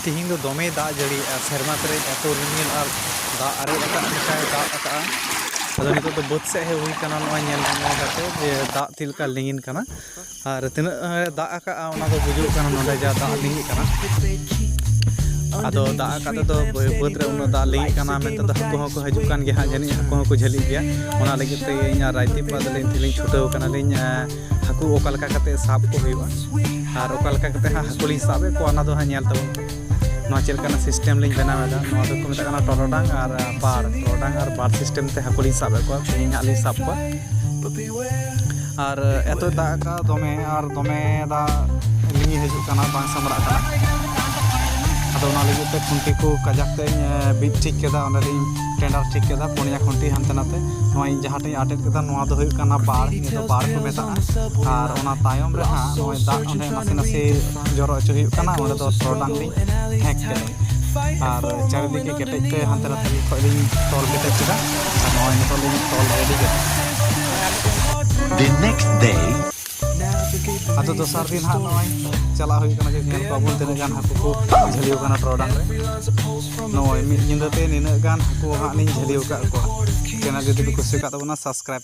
तिहिं दो दमे दाग जड़ी सेरमा पे एतो रिमिल और दाग अरे दाग अदो नितो तो बद से हे हुई कना नोय नेल गाते जे दाग तिलका लिंगिन कना और तिना दाग आका ओना दो बुझु कना नोडे जा दाग लिंगि कना अदो दाग काते तो बद रे उनो दाग लिंगि कना मेनते द हको हको हजु कान गे हा जनी हको हको झली गया ओना लगे ते इना राइती पादले तिलिं छुटाव कना लिं हको ओकालका काते साब को हुईबा और ओकालका काते हको लिं साबे को ओना दो हा नेल तबो चलना सिस्टम लिंग बनावेदा को मेता टोरडांग और बार सिस्टम ते हकुलिंग साबे को लिंग साब को और एतो दाग का दमे और दमे दा लिंग हजू कना बांग समरा कना अदो ना लगे ते खुंटी को कजाकते बीट ठीक केदा ओना लिंग टेंडर ठीक केदा पुनिया खुंटी हानते नाते नोय जहाटे आटेट केदा नोआ दो हुयु कना बार नि दो बार को मेता और ओना तायम रे हा नोय दाग ओने नासे नासे जरो अचो हुयु कना ओने दो टोरडांग लिंग हैक के और चारिदिके केटेजते हानते नाते खोलिंग तोल केटेज केदा और नोय नितो लिंग तोल रेडी के The next day अतो दोसर दिन हा नोय चला हुई कना जे नेल बाबुल तेने गान हाकु को झलियो कना टोरडांग रे नोय मिद निंदाते निना गान हाकु हा नि झलियो का को चैनल जदि कुसिका तबना सब्सक्राइब